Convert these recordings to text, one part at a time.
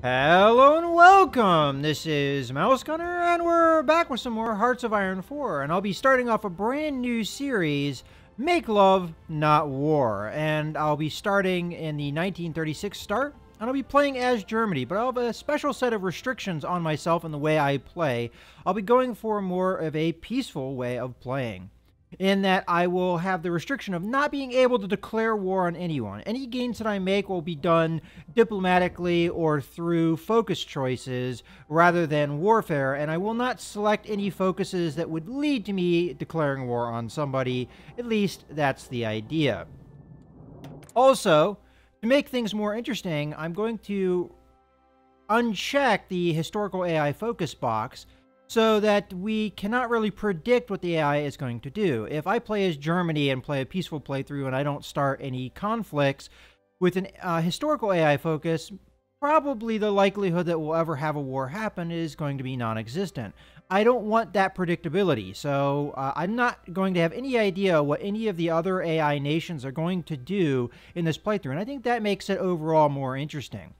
Hello and welcome! This is Mouse Gunner, and we're back with some more Hearts of Iron 4, and I'll be starting off a brand new series, Make Love, Not War, and I'll be starting in the 1936 start, and I'll be playing as Germany, but I'll have a special set of restrictions on myself and the way I play. I'll be going for more of a peaceful way of playing, in that I will have the restriction of not being able to declare war on anyone. Any gains that I make will be done diplomatically or through focus choices rather than warfare, and I will not select any focuses that would lead to me declaring war on somebody. At least that's the idea. Also, to make things more interesting, I'm going to uncheck the historical AI focus box so that we cannot really predict what the AI is going to do. If I play as Germany and play a peaceful playthrough and I don't start any conflicts with an historical AI focus, probably the likelihood that we'll ever have a war happen is going to be non-existent. I don't want that predictability, so I'm not going to have any idea what any of the other AI nations are going to do in this playthrough, and I think that makes it overall more interesting.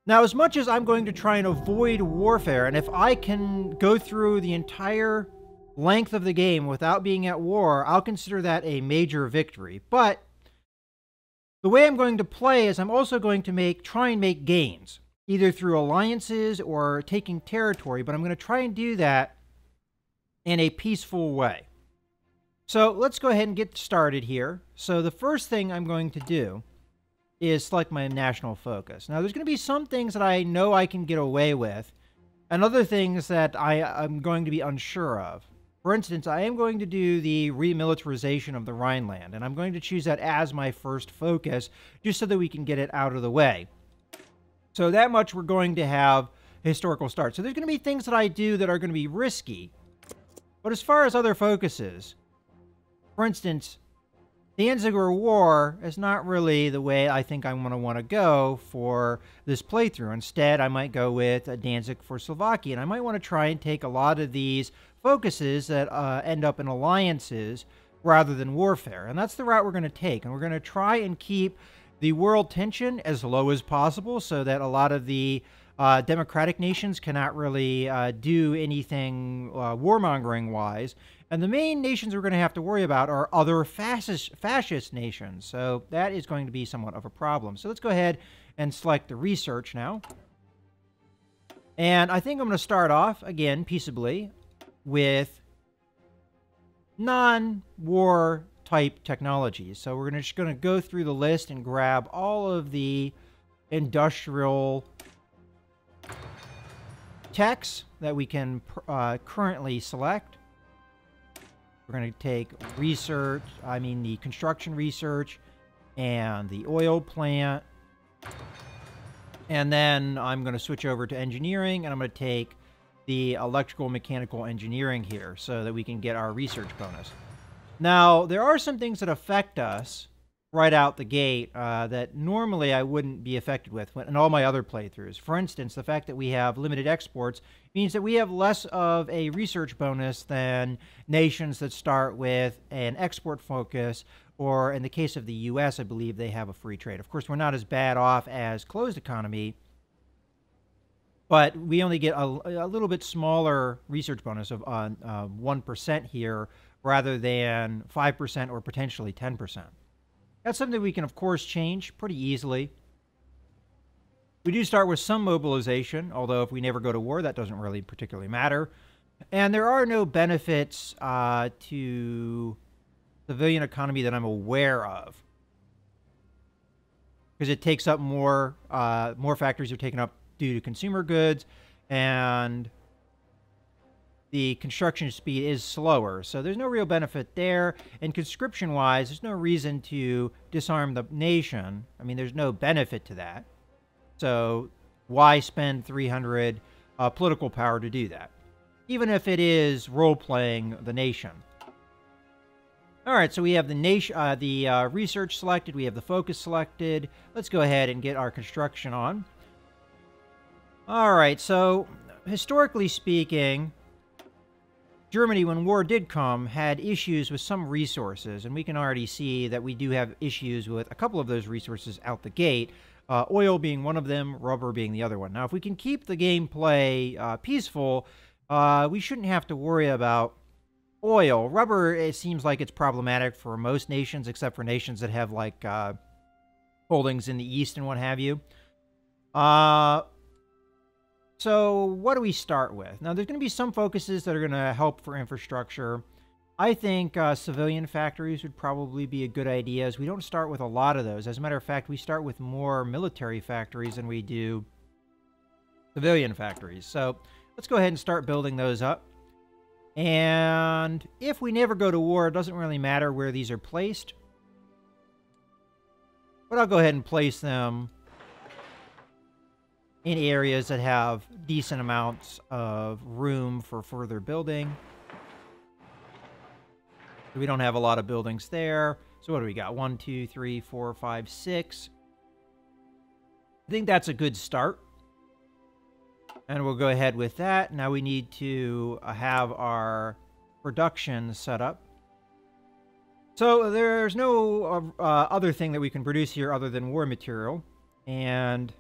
Now, as much as I'm going to try and avoid warfare, and if I can go through the entire length of the game without being at war, I'll consider that a major victory. But the way I'm going to play is I'm also going to try and make gains, either through alliances or taking territory, but I'm going to try and do that in a peaceful way. So let's go ahead and get started here. So the first thing I'm going to do is select my national focus. Now, there's going to be some things that I know I can get away with, and other things that I'm going to be unsure of. For instance, I am going to do the remilitarization of the Rhineland, and I'm going to choose that as my first focus, just so that we can get it out of the way. So that much we're going to have historical start. So there's going to be things that I do that are going to be risky. But as far as other focuses, for instance, the Danziger War is not really the way I think I'm going to want to go for this playthrough. Instead, I might go with a Danzig for Slovakia, and I might want to try and take a lot of these focuses that end up in alliances rather than warfare. And that's the route we're going to take, and we're going to try and keep the world tension as low as possible so that a lot of the democratic nations cannot really do anything warmongering-wise. And the main nations we're going to have to worry about are other fascist nations. So that is going to be somewhat of a problem. So let's go ahead and select the research now. And I think I'm going to start off, again, peaceably, with non-war type technologies. So we're just going to go through the list and grab all of the industrial techs that we can currently select. We're going to take research, the construction research and the oil plant. And then I'm going to switch over to engineering, and I'm going to take the electrical mechanical engineering here so that we can get our research bonus. Now, there are some things that affect us right out the gate that normally I wouldn't be affected with in all my other playthroughs. For instance, the fact that we have limited exports means that we have less of a research bonus than nations that start with an export focus, or in the case of the US, I believe they have a free trade. Of course, we're not as bad off as closed economy, but we only get a little bit smaller research bonus of 1% here rather than 5% or potentially 10%. That's something we can, of course, change pretty easily. We do start with some mobilization, although if we never go to war, that doesn't really particularly matter. And there are no benefits to civilian economy that I'm aware of, because it takes up more factories are taken up due to consumer goods, and the construction speed is slower, so there's no real benefit there. And conscription-wise, there's no reason to disarm the nation. I mean, there's no benefit to that. So why spend 300 political power to do that, even if it is role-playing the nation? All right, so we have the research selected. We have the focus selected. Let's go ahead and get our construction on. All right, so historically speaking, Germany, when war did come, had issues with some resources, and we can already see that we do have issues with a couple of those resources out the gate. Oil being one of them, rubber being the other one. Now, if we can keep the gameplay peaceful, we shouldn't have to worry about oil. Rubber, it seems like it's problematic for most nations, except for nations that have, like, holdings in the east and what have you. So what do we start with? Now, there's going to be some focuses that are going to help for infrastructure. I think civilian factories would probably be a good idea, as we don't start with a lot of those. As a matter of fact, we start with more military factories than we do civilian factories. So let's go ahead and start building those up. And if we never go to war, it doesn't really matter where these are placed. But I'll go ahead and place them in areas that have decent amounts of room for further building. We don't have a lot of buildings there. So what do we got? 1, 2, 3, 4, 5, 6. I think that's a good start. And we'll go ahead with that. Now we need to have our production set up. So there's no other thing that we can produce here other than war material. And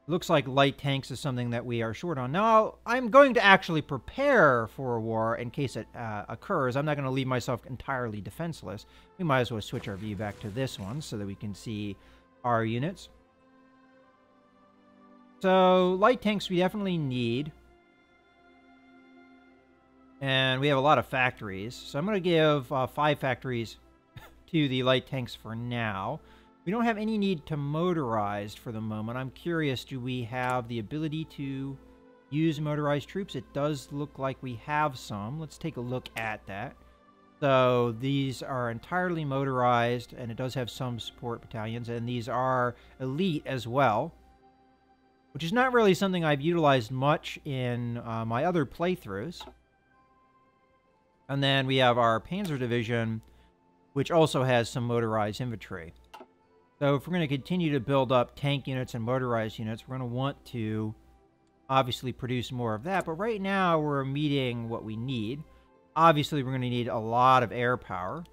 looks like light tanks is something that we are short on. Now, I'm going to actually prepare for a war in case it occurs. I'm not going to leave myself entirely defenseless. We might as well switch our view back to this one so that we can see our units. So, light tanks we definitely need. And we have a lot of factories. So I'm going to give 5 factories to the light tanks for now. We don't have any need to motorized for the moment. I'm curious, do we have the ability to use motorized troops? It does look like we have some. Let's take a look at that. So these are entirely motorized, and it does have some support battalions, and these are elite as well, which is not really something I've utilized much in my other playthroughs. And then we have our Panzer Division, which also has some motorized infantry. So if we're going to continue to build up tank units and motorized units, we're going to want to obviously produce more of that. But right now, we're meeting what we need. Obviously, we're going to need a lot of air power.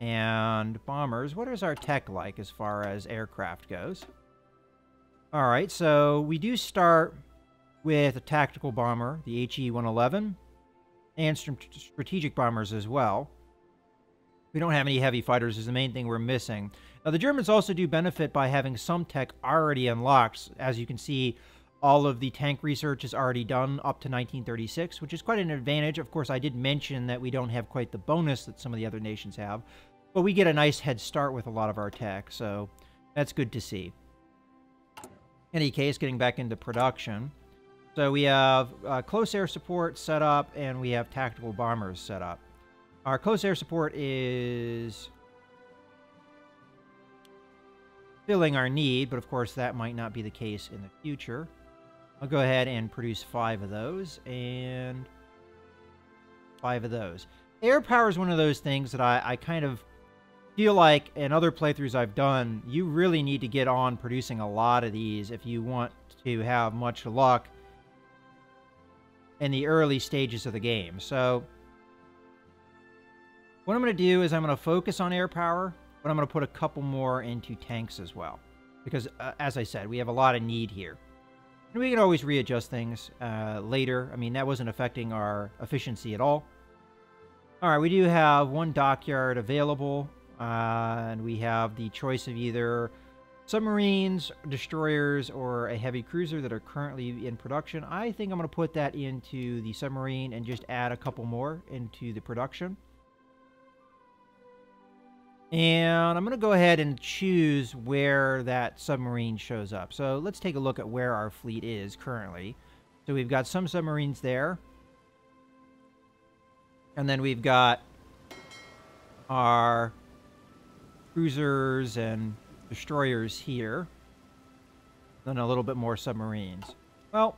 And bombers. What is our tech like as far as aircraft goes? All right, so we do start with a tactical bomber, the HE-111, and strategic bombers as well. We don't have any heavy fighters is the main thing we're missing. Now, the Germans also do benefit by having some tech already unlocked. As you can see, all of the tank research is already done up to 1936, which is quite an advantage. Of course, I did mention that we don't have quite the bonus that some of the other nations have, but we get a nice head start with a lot of our tech, so that's good to see. In any case, getting back into production. So we have close air support set up, and we have tactical bombers set up. Our close air support is filling our need, but of course that might not be the case in the future. I'll go ahead and produce 5 of those, and 5 of those. Air power is one of those things that I kind of feel like in other playthroughs I've done, you really need to get on producing a lot of these if you want to have much luck in the early stages of the game. So what I'm going to do is I'm going to focus on air power, but I'm going to put a couple more into tanks as well. Because, as I said, we have a lot of need here. And we can always readjust things later. I mean, that wasn't affecting our efficiency at all. All right, we do have 1 dockyard available. And we have the choice of either submarines, destroyers, or a heavy cruiser that are currently in production. I think I'm going to put that into the submarine and just add a couple more into the production. And I'm going to go ahead and choose where that submarine shows up. So let's take a look at where our fleet is currently. So we've got some submarines there. And then we've got our cruisers and destroyers here. Then a little bit more submarines. Well,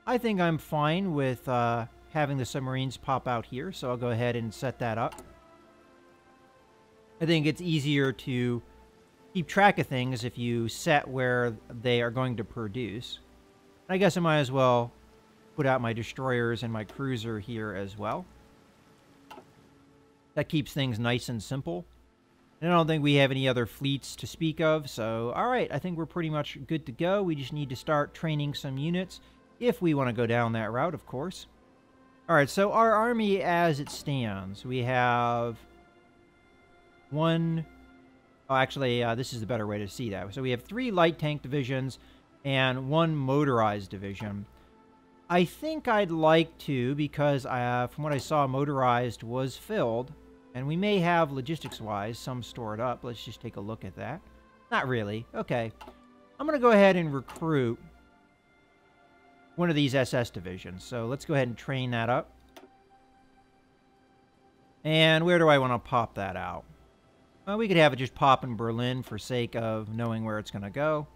I think I'm fine with having the submarines pop out here. So I'll go ahead and set that up. I think it's easier to keep track of things if you set where they are going to produce. I guess I might as well put out my destroyers and my cruiser here as well. That keeps things nice and simple. And I don't think we have any other fleets to speak of, so alright, I think we're pretty much good to go. We just need to start training some units, if we want to go down that route, of course. Alright, so our army as it stands, we have one... Oh, actually, this is the better way to see that. So we have 3 light tank divisions and 1 motorized division. I think I'd like to, because from what I saw, motorized was filled. And we may have, logistics-wise, some stored up. Let's just take a look at that. Not really. Okay. I'm going to go ahead and recruit one of these SS divisions. So let's go ahead and train that up. And where do I want to pop that out? Well, we could have it just pop in Berlin for sake of knowing where it's going to go.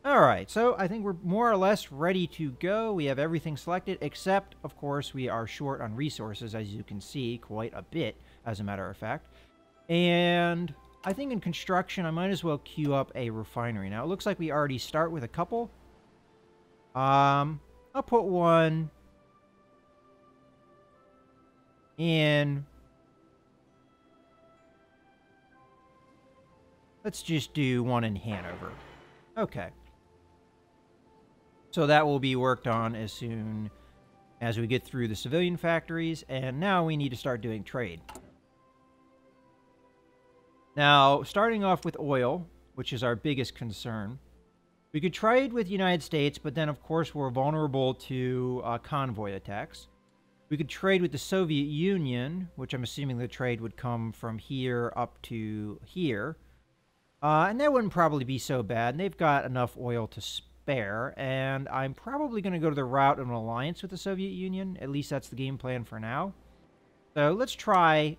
Alright, so I think we're more or less ready to go. We have everything selected, except, of course, we are short on resources, as you can see, quite a bit, as a matter of fact. And I think in construction, I might as well queue up a refinery. Now, it looks like we already start with a couple. I'll put one in... Let's just do one in Hanover. Okay. So that will be worked on as soon as we get through the civilian factories, and now we need to start doing trade. Now, starting off with oil, which is our biggest concern, we could trade with the United States, but then, of course, we're vulnerable to convoy attacks. We could trade with the Soviet Union, which I'm assuming the trade would come from here up to here. And that wouldn't probably be so bad. They've got enough oil to spare, and I'm probably going to go to the route of an alliance with the Soviet Union. At least that's the game plan for now. So let's try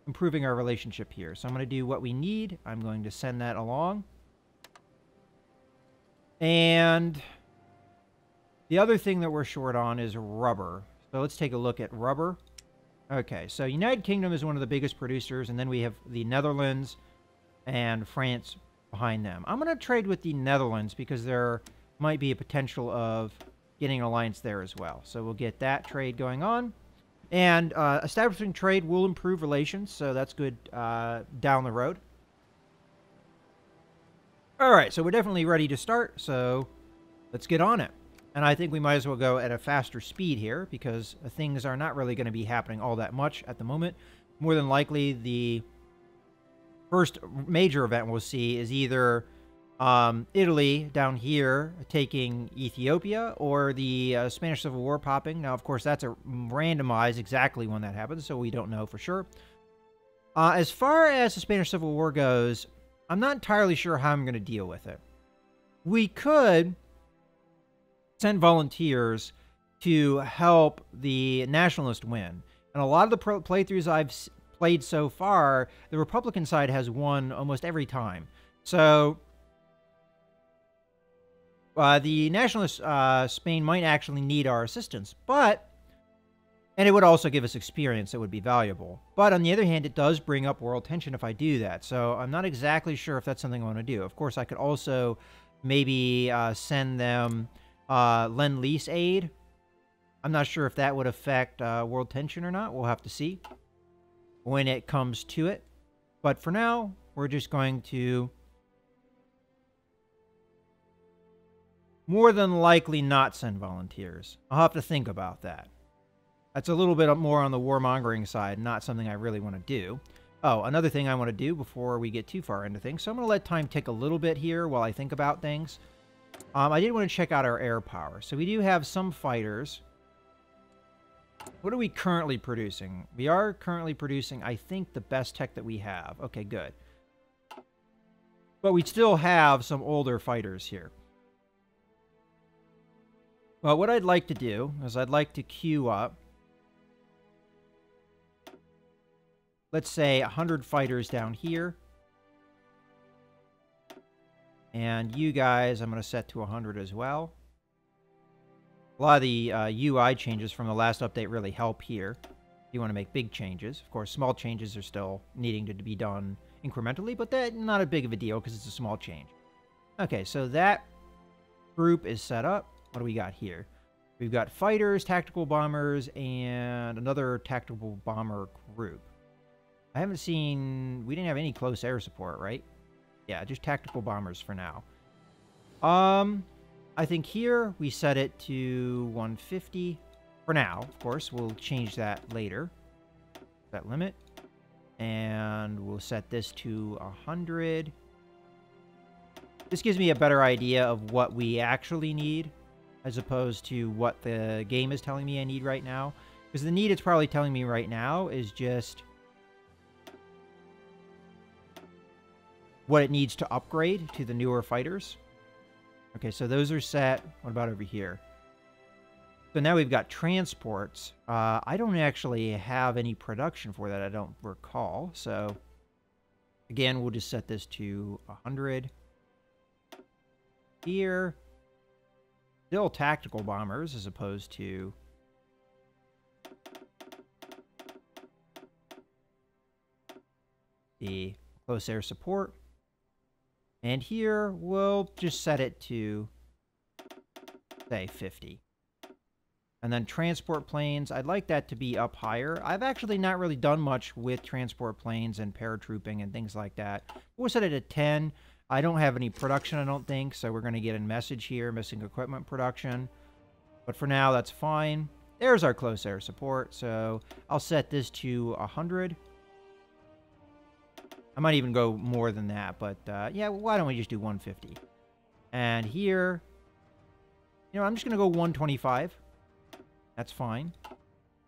improving our relationship here. So I'm going to do what we need. I'm going to send that along. And the other thing that we're short on is rubber. So let's take a look at rubber. Okay, so United Kingdom is one of the biggest producers, and then we have the Netherlands and France behind them. I'm going to trade with the Netherlands because there might be a potential of getting an alliance there as well. So we'll get that trade going on. And establishing trade will improve relations, so that's good down the road. All right, so we're definitely ready to start, so let's get on it. And I think we might as well go at a faster speed here because things are not really going to be happening all that much at the moment. More than likely, the first major event we'll see is either Italy down here taking Ethiopia or the Spanish Civil War popping. Now, of course, that's a randomized exactly when that happens, so we don't know for sure. As far as the Spanish Civil War goes, I'm not entirely sure how I'm going to deal with it. We could send volunteers to help the nationalist win. And a lot of the playthroughs I've played so far, the Republican side has won almost every time. So the nationalist Spain might actually need our assistance, and it would also give us experience that would be valuable. But on the other hand, it does bring up world tension if I do that. So I'm not exactly sure if that's something I want to do. Of course, I could also maybe send them Lend-Lease aid. I'm not sure if that would affect world tension or not. We'll have to see when it comes to it. But for now, we're just going to more than likely not send volunteers. I'll have to think about that. That's a little bit more on the warmongering side, not something I really want to do. Oh, another thing I want to do before we get too far into things. So I'm going to let time tick a little bit here while I think about things. I did want to check out our air power. So we do have some fighters. What are we currently producing? We are currently producing, I think, the best tech that we have. Okay, good. But we still have some older fighters here. Well, what I'd like to do is I'd like to queue up, let's say, 100 fighters down here. And you guys, I'm going to set to 100 as well. A lot of the UI changes from the last update really help here. You want to make big changes. Of course, small changes are still needing to be done incrementally, but that's not a big of a deal because it's a small change. Okay, so that group is set up. What do we got here? We've got fighters, tactical bombers, and another tactical bomber group. I haven't seen... We didn't have any close air support, right? Yeah, just tactical bombers for now. I think here we set it to 150 for now. Of course, we'll change that later. That limit. And we'll set this to 100. This gives me a better idea of what we actually need, as opposed to what the game is telling me I need right now. Because the need it's probably telling me right now is just what it needs to upgrade to the newer fighters. Okay, so those are set. What about over here? So now we've got transports. I don't actually have any production for that, I don't recall. So, again, we'll just set this to 100. Here, still tactical bombers as opposed to... the close air support. And here, we'll just set it to, say, 50. And then transport planes, I'd like that to be up higher. I've actually not really done much with transport planes and paratrooping and things like that. We'll set it at 10. I don't have any production, I don't think, so we're going to get a message here, missing equipment production. But for now, that's fine. There's our close air support, so I'll set this to 100. I might even go more than that, but yeah, why don't we just do 150? And here, you know, I'm just going to go 125. That's fine.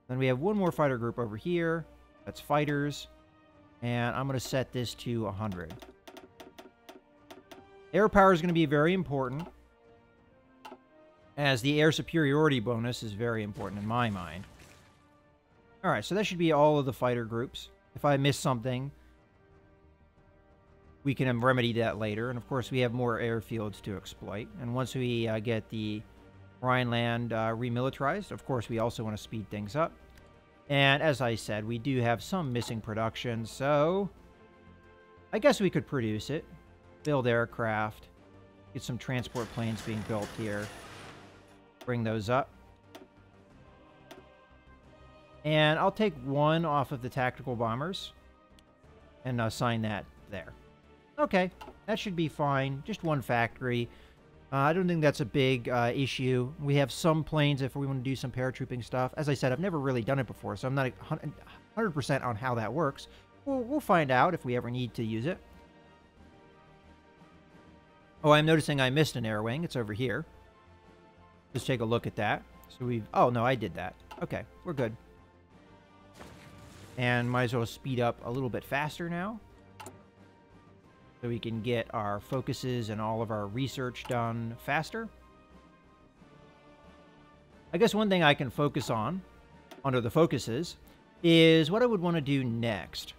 Then we have one more fighter group over here. That's fighters. And I'm going to set this to 100. Air power is going to be very important, as the air superiority bonus is very important in my mind. Alright, so that should be all of the fighter groups. If I miss something, we can remedy that later. And of course, we have more airfields to exploit. And once we get the Rhineland remilitarized, of course, we also want to speed things up. And as I said, we do have some missing production, so I guess we could produce it. Build aircraft. Get some transport planes being built here. Bring those up. And I'll take one off of the tactical bombers and assign that there. Okay, that should be fine. Just one factory. I don't think that's a big issue. We have some planes if we want to do some paratrooping stuff. As I said, I've never really done it before, so I'm not 100% on how that works. We'll find out if we ever need to use it. Oh, I'm noticing I missed an air wing. It's over here. Let's take a look at that. So we've... Oh, no, I did that. Okay, we're good. And might as well speed up a little bit faster now, so we can get our focuses and all of our research done faster. I guess one thing I can focus on, under the focuses, is what I would want to do next.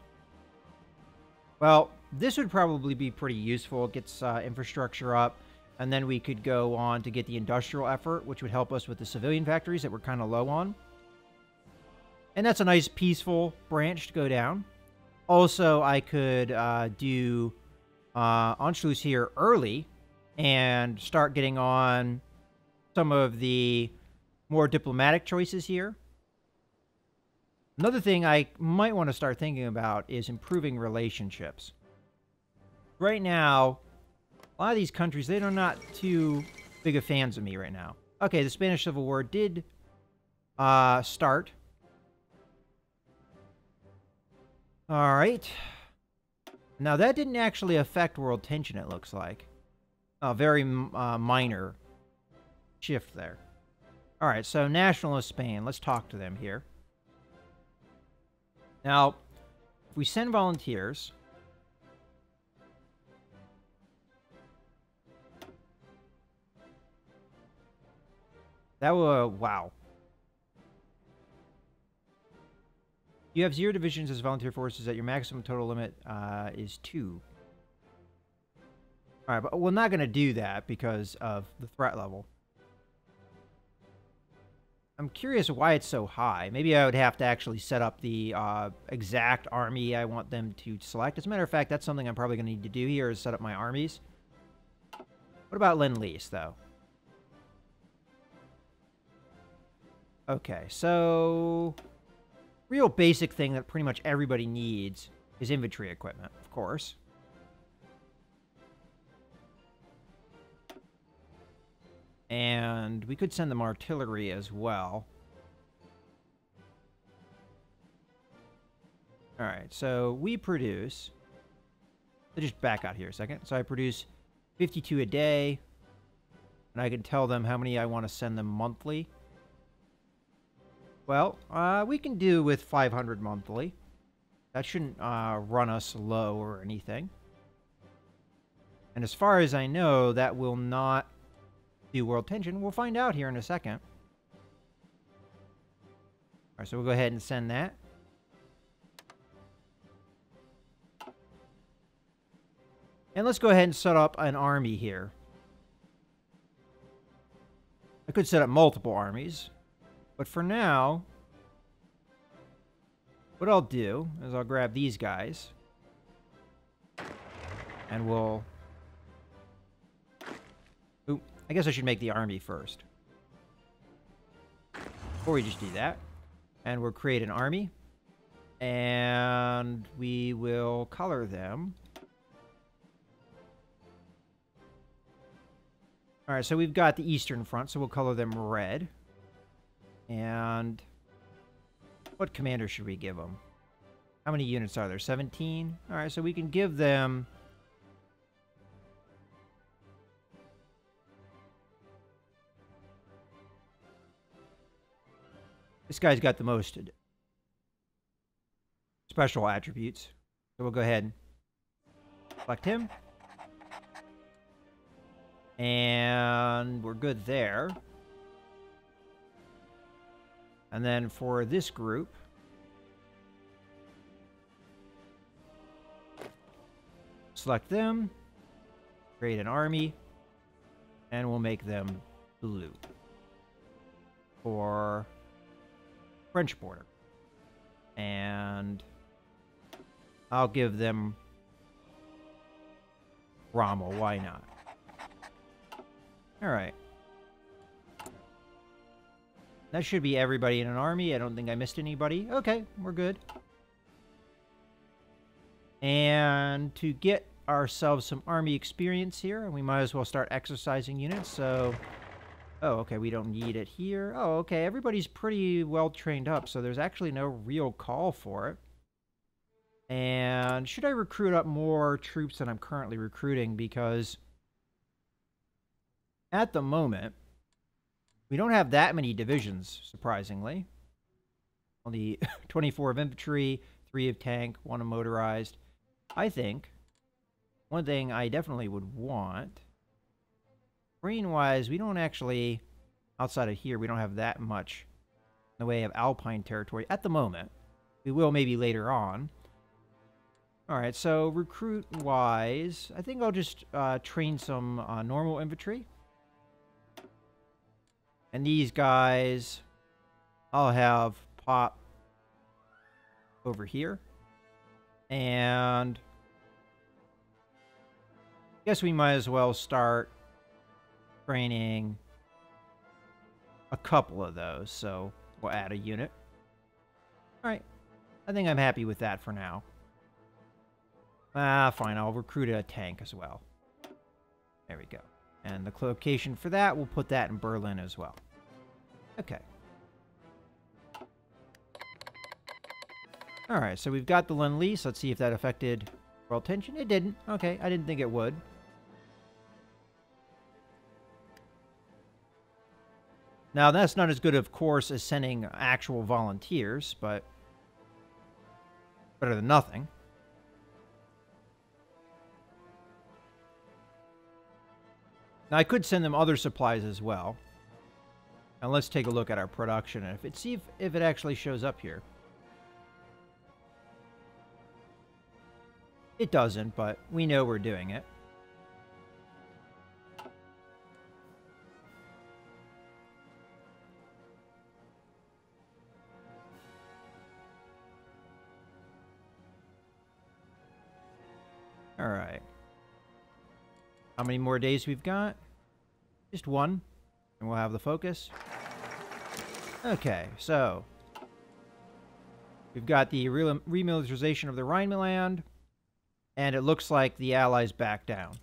Well, this would probably be pretty useful. It gets infrastructure up, and then we could go on to get the industrial effort, which would help us with the civilian factories that we're kind of low on. And that's a nice peaceful branch to go down. Also, I could do... Anschluss here early and start getting on some of the more diplomatic choices here. Another thing I might want to start thinking about is improving relationships. Right now, a lot of these countries, they're not too big of fans of me right now. Okay, the Spanish Civil War did start. All right. Now, that didn't actually affect world tension, it looks like. A very minor shift there. All right, so Nationalist Spain. Let's talk to them here. Now, if we send volunteers... That was... Wow. You have 0 divisions as volunteer forces at your maximum total limit is 2. Alright, but we're not going to do that because of the threat level. I'm curious why it's so high. Maybe I would have to actually set up the exact army I want them to select. As a matter of fact, that's something I'm probably going to need to do here is set up my armies. What about Lend-Lease, though? Okay, so... real basic thing that pretty much everybody needs his infantry equipment, of course. And we could send them artillery as well. Alright, so we produce... Let's just back out here a second. So I produce 52 a day. And I can tell them how many I want to send them monthly. Well, we can do with 500 monthly. That shouldn't run us low or anything. And as far as I know, that will not do world tension. We'll find out here in a second. Alright, so we'll go ahead and send that. And let's go ahead and set up an army here. I could set up multiple armies. But for now, what I'll do is I'll grab these guys. And we'll... Oop, I guess I should make the army first. Before we just do that. And we'll create an army. And we will color them. Alright, so we've got the Eastern Front, so we'll color them red. And what commander should we give them? How many units are there? 17? Alright, so we can give them... This guy's got the most special attributes. So we'll go ahead and select him. And we're good there. And then for this group, select them, create an army, and we'll make them blue for French border. And I'll give them Rommel, why not? Alright. That should be everybody in an army. I don't think I missed anybody. Okay, we're good. And to get ourselves some army experience here, we might as well start exercising units. So, oh, okay, we don't need it here. Oh, okay, everybody's pretty well trained up, so there's actually no real call for it. And should I recruit up more troops than I'm currently recruiting? Because at the moment, we don't have that many divisions, surprisingly. Only 24 of infantry, 3 of tank, 1 of motorized. I think one thing I definitely would want, marine-wise, we don't actually, outside of here, we don't have that much in the way of Alpine territory at the moment. We will maybe later on. Alright, so recruit-wise, I think I'll just train some normal infantry. And these guys, I'll have pop over here. And I guess we might as well start training a couple of those. So we'll add a unit. Alright, I think I'm happy with that for now. Fine, I'll recruit a tank as well. There we go. And the location for that, we'll put that in Berlin as well. Okay. Alright, so we've got the Lend-Lease. Let's see if that affected world tension. It didn't. Okay, I didn't think it would. Now, that's not as good, of course, as sending actual volunteers, but better than nothing. Now, I could send them other supplies as well. Now, let's take a look at our production and see if it actually shows up here. It doesn't, but we know we're doing it. All right. How many more days we've got? Just one. And we'll have the focus. Okay, so We've got the remilitarization of the Rhineland, and it looks like the Allies back down.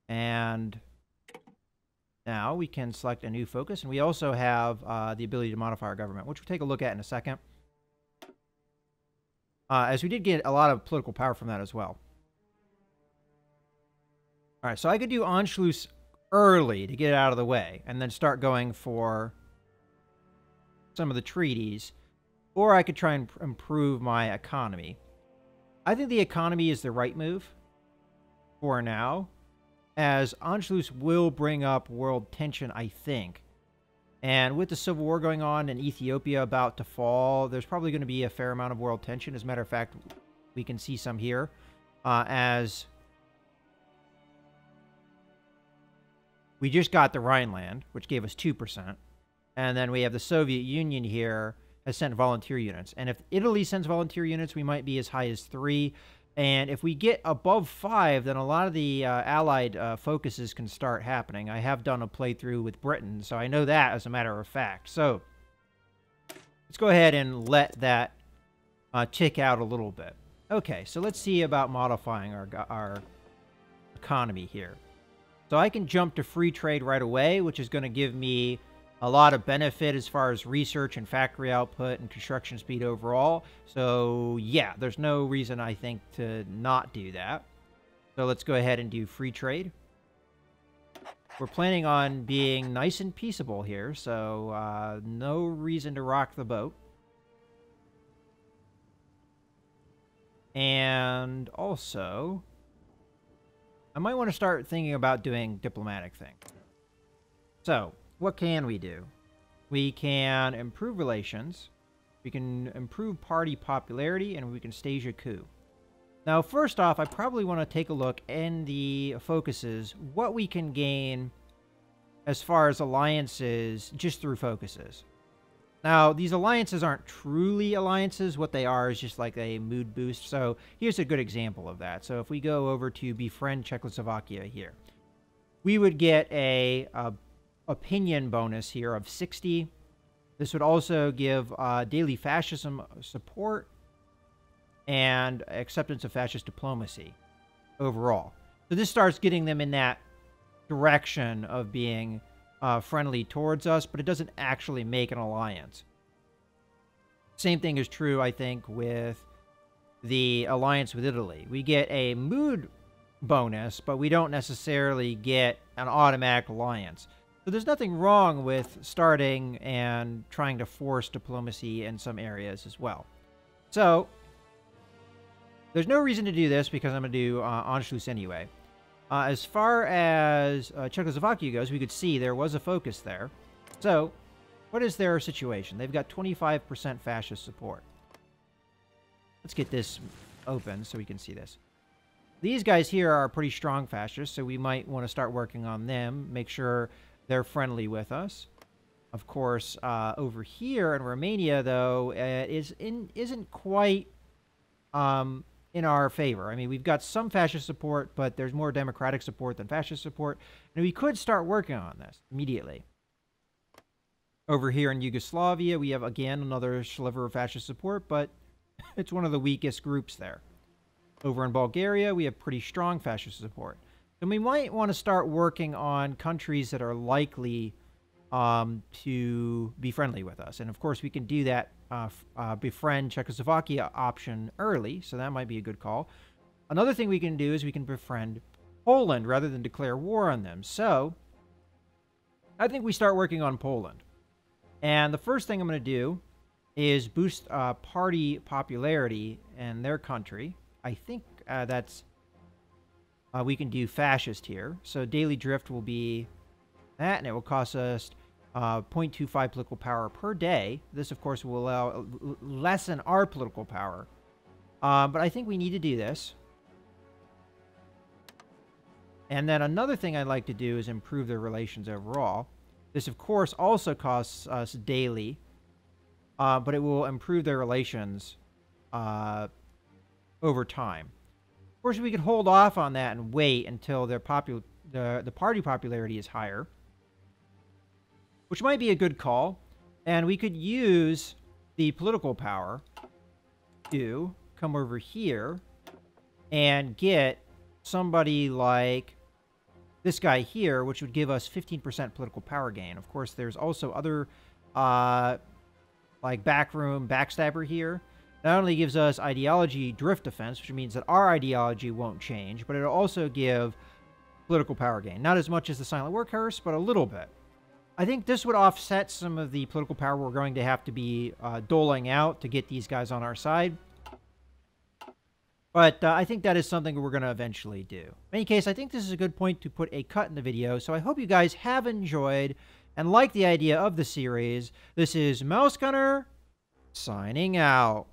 And now we can select a new focus, and we also have the ability to modify our government, which we'll take a look at in a second. As we did get a lot of political power from that as well. All right, so I could do Anschluss early to get it out of the way, and then start going for some of the treaties, or I could try and improve my economy. I think the economy is the right move for now, as Anschluss will bring up world tension, I think. And with the civil war going on and Ethiopia about to fall, there's probably going to be a fair amount of world tension. As a matter of fact, we can see some here as we just got the Rhineland, which gave us 2%. And then we have the Soviet Union here has sent volunteer units. And if Italy sends volunteer units, we might be as high as 3. And if we get above 5, then a lot of the Allied focuses can start happening. I have done a playthrough with Britain, so I know that as a matter of fact. So let's go ahead and let that tick out a little bit. Okay, so let's see about modifying our economy here. So I can jump to free trade right away, which is going to give me a lot of benefit as far as research and factory output and construction speed overall. So yeah, there's no reason, I think, to not do that. So let's go ahead and do free trade. We're planning on being nice and peaceable here, so no reason to rock the boat. And also, I might want to start thinking about doing diplomatic things. So what can we do? We can improve relations, we can improve party popularity, and we can stage a coup. Now, first off, I probably want to take a look in the focuses, what we can gain as far as alliances just through focuses. Now, these alliances aren't truly alliances. What they are is just like a mood boost. So here's a good example of that. So if we go over to befriend Czechoslovakia here, we would get a opinion bonus here of 60. This would also give daily fascism support and acceptance of fascist diplomacy overall. So this starts getting them in that direction of being friendly towards us, but it doesn't actually make an alliance. Same thing is true, I think, with the alliance with Italy. We get a mood bonus, but we don't necessarily get an automatic alliance. So there's nothing wrong with starting and trying to force diplomacy in some areas as well. So there's no reason to do this because I'm going to do Anschluss anyway. As far as Czechoslovakia goes, we could see there was a focus there. So what is their situation? They've got 25% fascist support. Let's get this open so we can see this. These guys here are pretty strong fascists, so we might want to start working on them, make sure they're friendly with us. Of course, over here in Romania, though, isn't quite in our favor. I mean, we've got some fascist support, but there's more democratic support than fascist support. And we could start working on this immediately. Over here in Yugoslavia, we have, again, another sliver of fascist support, but it's one of the weakest groups there. Over in Bulgaria, we have pretty strong fascist support. And we might want to start working on countries that are likely to be friendly with us. And of course, we can do that befriend Czechoslovakia option early, so that might be a good call. Another thing we can do is we can befriend Poland rather than declare war on them. So I think we start working on Poland. And the first thing I'm going to do is boost party popularity in their country. I think that's... we can do fascist here. So daily drift will be that, and it will cost us 0.25 political power per day. This, of course, will allow lessen our political power. But I think we need to do this. And then another thing I'd like to do is improve their relations overall. This, of course, also costs us daily, but it will improve their relations over time. Of course, we could hold off on that and wait until their the party popularity is higher, which might be a good call. And we could use the political power do, come over here and get somebody like this guy here, which would give us 15% political power gain. Of course, there's also other, like backroom backstabber here. Not only gives us ideology drift defense, which means that our ideology won't change, but it'll also give political power gain. Not as much as the Silent War Curse, but a little bit. I think this would offset some of the political power we're going to have to be doling out to get these guys on our side. But I think that is something we're going to eventually do. In any case, I think this is a good point to put a cut in the video, so I hope you guys have enjoyed and like the idea of the series. This is Mouse Gunner, signing out.